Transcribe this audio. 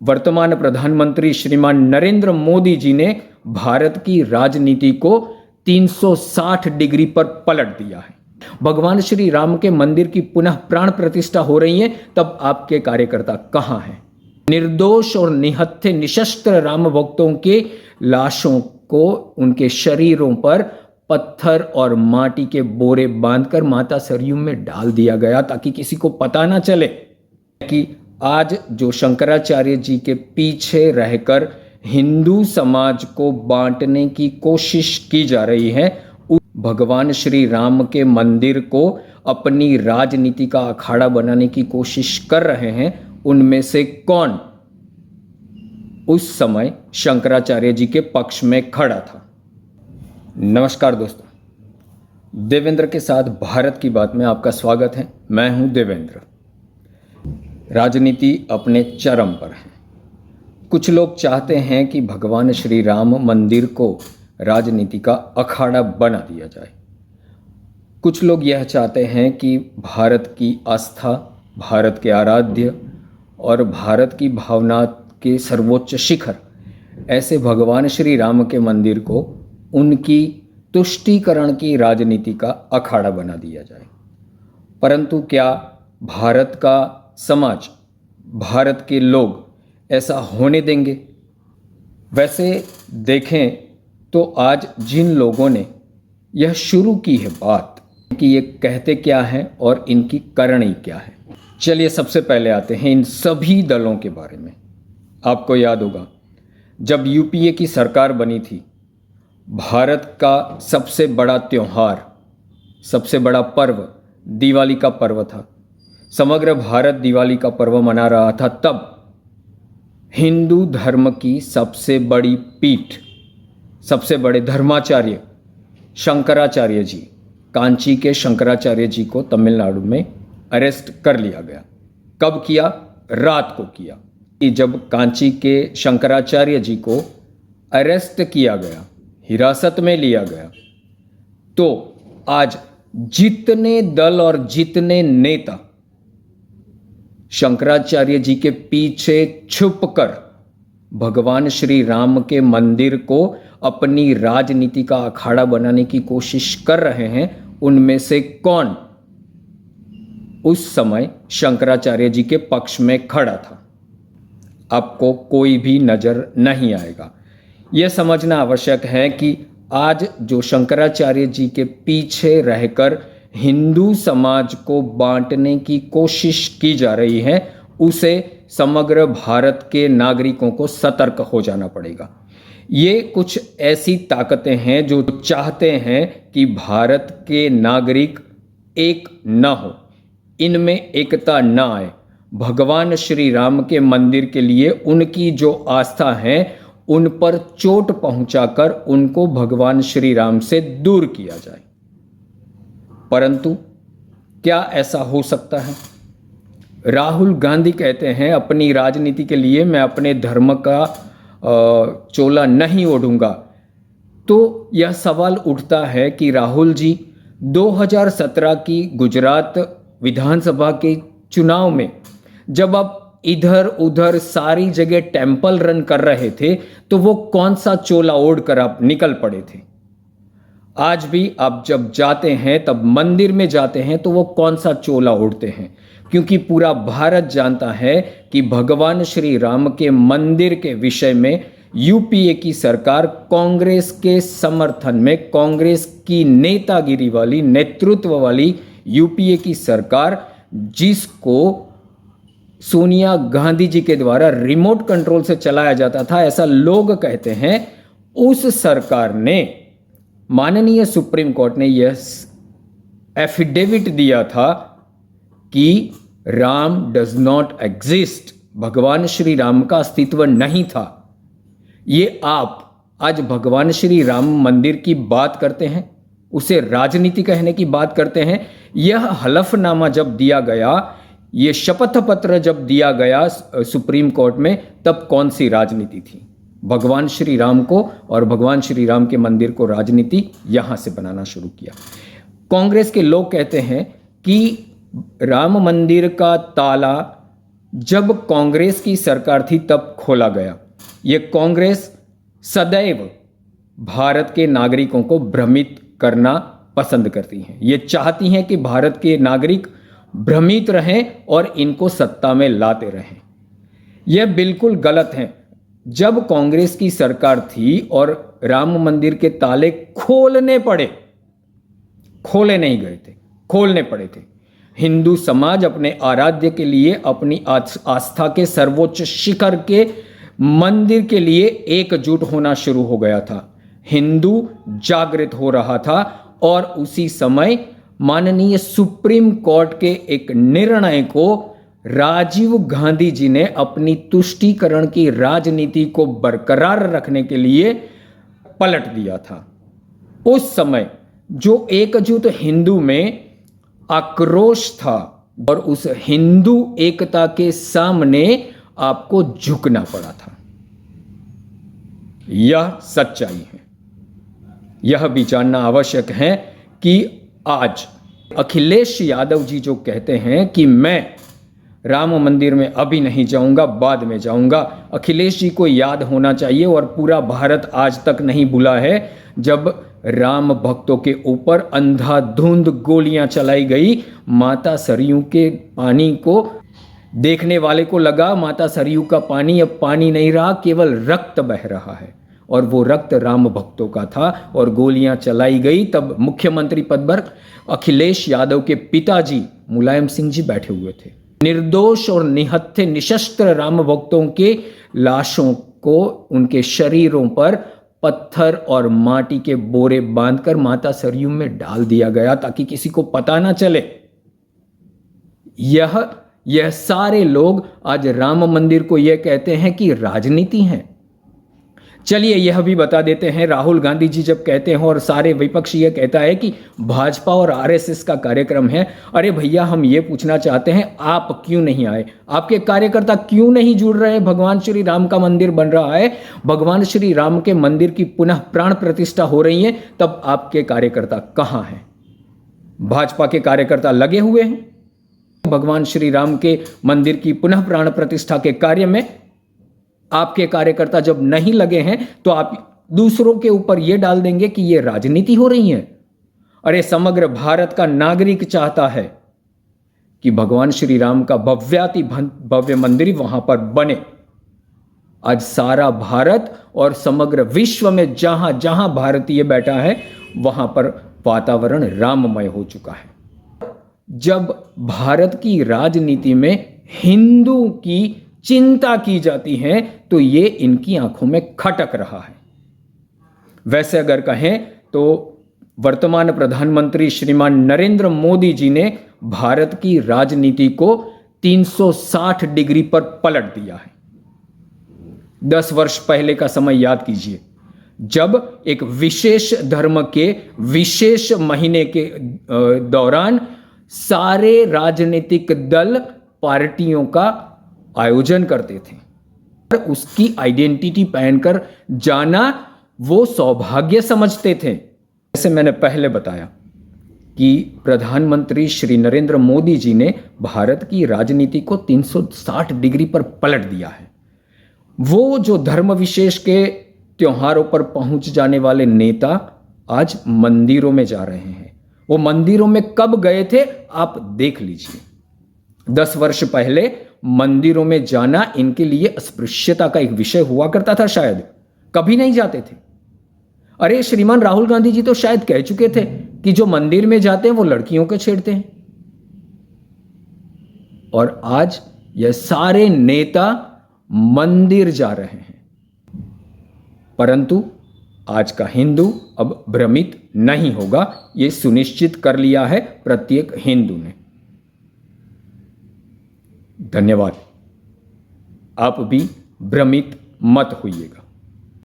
वर्तमान प्रधानमंत्री श्रीमान नरेंद्र मोदी जी ने भारत की राजनीति को 360 डिग्री पर पलट दिया है। भगवान श्री राम के मंदिर की पुनः प्राण प्रतिष्ठा हो रही है, तब आपके कार्यकर्ता कहां हैं? निर्दोष और निहत्थे निशस्त्र राम भक्तों के लाशों को उनके शरीरों पर पत्थर और माटी के बोरे बांधकर माता सरयू में डाल दिया गया, ताकि किसी को पता ना चले कि आज जो शंकराचार्य जी के पीछे रहकर हिंदू समाज को बांटने की कोशिश की जा रही है, भगवान श्री राम के मंदिर को अपनी राजनीति का अखाड़ा बनाने की कोशिश कर रहे हैं, उनमें से कौन उस समय शंकराचार्य जी के पक्ष में खड़ा था? नमस्कार दोस्तों, देवेंद्र के साथ भारत की बात में आपका स्वागत है। मैं हूं देवेंद्र। राजनीति अपने चरम पर है। कुछ लोग चाहते हैं कि भगवान श्री राम मंदिर को राजनीति का अखाड़ा बना दिया जाए। कुछ लोग यह चाहते हैं कि भारत की आस्था, भारत के आराध्य और भारत की भावना के सर्वोच्च शिखर ऐसे भगवान श्री राम के मंदिर को उनकी तुष्टीकरण की राजनीति का अखाड़ा बना दिया जाए। परंतु क्या भारत का समाज, भारत के लोग ऐसा होने देंगे? वैसे देखें तो आज जिन लोगों ने यह शुरू की है बात कि ये कहते क्या हैं और इनकी करनी क्या है, चलिए सबसे पहले आते हैं इन सभी दलों के बारे में। आपको याद होगा जब यूपीए की सरकार बनी थी, भारत का सबसे बड़ा त्योहार, सबसे बड़ा पर्व दिवाली का पर्व था। समग्र भारत दिवाली का पर्व मना रहा था। तब हिंदू धर्म की सबसे बड़ी पीठ, सबसे बड़े धर्माचार्य शंकराचार्य जी, कांची के शंकराचार्य जी को तमिलनाडु में अरेस्ट कर लिया गया। कब किया? रात को किया। जब कांची के शंकराचार्य जी को अरेस्ट किया गया, हिरासत में लिया गया, तो आज जितने दल और जितने नेता शंकराचार्य जी के पीछे छुपकर भगवान श्री राम के मंदिर को अपनी राजनीति का अखाड़ा बनाने की कोशिश कर रहे हैं, उनमें से कौन उस समय शंकराचार्य जी के पक्ष में खड़ा था? आपको कोई भी नजर नहीं आएगा। यह समझना आवश्यक है कि आज जो शंकराचार्य जी के पीछे रहकर हिंदू समाज को बांटने की कोशिश की जा रही है, उसे समग्र भारत के नागरिकों को सतर्क हो जाना पड़ेगा। ये कुछ ऐसी ताकतें हैं जो चाहते हैं कि भारत के नागरिक एक न हो, इनमें एकता न आए। भगवान श्री राम के मंदिर के लिए उनकी जो आस्था है, उन पर चोट पहुंचाकर उनको भगवान श्री राम से दूर किया जाए। परंतु क्या ऐसा हो सकता है? राहुल गांधी कहते हैं अपनी राजनीति के लिए मैं अपने धर्म का चोला नहीं ओढ़ूंगा। तो यह सवाल उठता है कि राहुल जी 2017 की गुजरात विधानसभा के चुनाव में जब आप इधर उधर सारी जगह टेंपल रन कर रहे थे, तो वो कौन सा चोला ओढ़ कर आप निकल पड़े थे? आज भी आप जब जाते हैं, तब मंदिर में जाते हैं, तो वो कौन सा चोला ओढ़ते हैं? क्योंकि पूरा भारत जानता है कि भगवान श्री राम के मंदिर के विषय में यूपीए की सरकार कांग्रेस के समर्थन में, कांग्रेस की नेतागिरी वाली, नेतृत्व वाली यूपीए की सरकार, जिसको सोनिया गांधी जी के द्वारा रिमोट कंट्रोल से चलाया जाता था, ऐसा लोग कहते हैं, उस सरकार ने, माननीय सुप्रीम कोर्ट ने यह एफिडेविट दिया था कि राम डज नॉट एग्जिस्ट, भगवान श्री राम का अस्तित्व नहीं था। ये आप आज भगवान श्री राम मंदिर की बात करते हैं, उसे राजनीति कहने की बात करते हैं। यह हलफनामा जब दिया गया, ये शपथ पत्र जब दिया गया सुप्रीम कोर्ट में, तब कौन सी राजनीति थी? भगवान श्री राम को और भगवान श्री राम के मंदिर को राजनीति यहां से बनाना शुरू किया। कांग्रेस के लोग कहते हैं कि राम मंदिर का ताला जब कांग्रेस की सरकार थी तब खोला गया। ये कांग्रेस सदैव भारत के नागरिकों को भ्रमित करना पसंद करती हैं। ये चाहती हैं कि भारत के नागरिक भ्रमित रहें और इनको सत्ता में लाते रहें। यह बिल्कुल गलत है। जब कांग्रेस की सरकार थी और राम मंदिर के ताले खोलने पड़े, खोले नहीं गए थे, खोलने पड़े थे, हिंदू समाज अपने आराध्य के लिए, अपनी आस्था के सर्वोच्च शिखर के मंदिर के लिए एकजुट होना शुरू हो गया था। हिंदू जागृत हो रहा था और उसी समय माननीय सुप्रीम कोर्ट के एक निर्णय को राजीव गांधी जी ने अपनी तुष्टीकरण की राजनीति को बरकरार रखने के लिए पलट दिया था। उस समय जो एकजुट हिंदू में आक्रोश था और उस हिंदू एकता के सामने आपको झुकना पड़ा था। यह सच्चाई है। यह भी जानना आवश्यक है कि आज अखिलेश यादव जी जो कहते हैं कि मैं राम मंदिर में अभी नहीं जाऊंगा, बाद में जाऊंगा, अखिलेश जी को याद होना चाहिए और पूरा भारत आज तक नहीं भूला है जब राम भक्तों के ऊपर अंधाधुंध गोलियां चलाई गई। माता सरयू के पानी को देखने वाले को लगा माता सरयू का पानी अब पानी नहीं रहा, केवल रक्त बह रहा है, और वो रक्त राम भक्तों का था और गोलियां चलाई गई। तब मुख्यमंत्री पद पर अखिलेश यादव के पिताजी मुलायम सिंह जी बैठे हुए थे। निर्दोष और निहत्थे निशस्त्र राम भक्तों के लाशों को उनके शरीरों पर पत्थर और माटी के बोरे बांधकर माता सरयू में डाल दिया गया ताकि किसी को पता ना चले। यह सारे लोग आज राम मंदिर को यह कहते हैं कि राजनीति है। चलिए यह भी बता देते हैं, राहुल गांधी जी जब कहते हैं और सारे विपक्ष यह कहता है कि भाजपा और आरएसएस का कार्यक्रम है, अरे भैया हम ये पूछना चाहते हैं आप क्यों नहीं आए? आपके कार्यकर्ता क्यों नहीं जुड़ रहे? भगवान श्री राम का मंदिर बन रहा है, भगवान श्री राम के मंदिर की पुनः प्राण प्रतिष्ठा हो रही है, तब आपके कार्यकर्ता कहां हैं? भाजपा के कार्यकर्ता लगे हुए हैं भगवान श्री राम के मंदिर की पुनः प्राण प्रतिष्ठा के कार्य में। आपके कार्यकर्ता जब नहीं लगे हैं तो आप दूसरों के ऊपर यह डाल देंगे कि यह राजनीति हो रही है। अरे समग्र भारत का नागरिक चाहता है कि भगवान श्री राम का भव्याति भव्य मंदिर वहां पर बने। आज सारा भारत और समग्र विश्व में जहां जहां भारतीय बैठा है वहां पर वातावरण राममय हो चुका है। जब भारत की राजनीति में हिंदू की चिंता की जाती है तो ये इनकी आंखों में खटक रहा है। वैसे अगर कहें तो वर्तमान प्रधानमंत्री श्रीमान नरेंद्र मोदी जी ने भारत की राजनीति को 360 डिग्री पर पलट दिया है। 10 वर्ष पहले का समय याद कीजिए, जब एक विशेष धर्म के विशेष महीने के दौरान सारे राजनीतिक दल पार्टियों का आयोजन करते थे और उसकी आइडेंटिटी पहनकर जाना वो सौभाग्य समझते थे। जैसे मैंने पहले बताया कि प्रधानमंत्री श्री नरेंद्र मोदी जी ने भारत की राजनीति को 360 डिग्री पर पलट दिया है। वो जो धर्म विशेष के त्योहारों पर पहुंच जाने वाले नेता आज मंदिरों में जा रहे हैं। वो मंदिरों में कब गए थे आप देख लीजिए। 10 वर्ष पहले मंदिरों में जाना इनके लिए अस्पृश्यता का एक विषय हुआ करता था, शायद कभी नहीं जाते थे। अरे श्रीमान राहुल गांधी जी तो शायद कह चुके थे कि जो मंदिर में जाते हैं वो लड़कियों को छेड़ते हैं। और आज ये सारे नेता मंदिर जा रहे हैं, परंतु आज का हिंदू अब भ्रमित नहीं होगा, यह सुनिश्चित कर लिया है प्रत्येक हिंदू ने। धन्यवाद। आप भी भ्रमित मत होइएगा।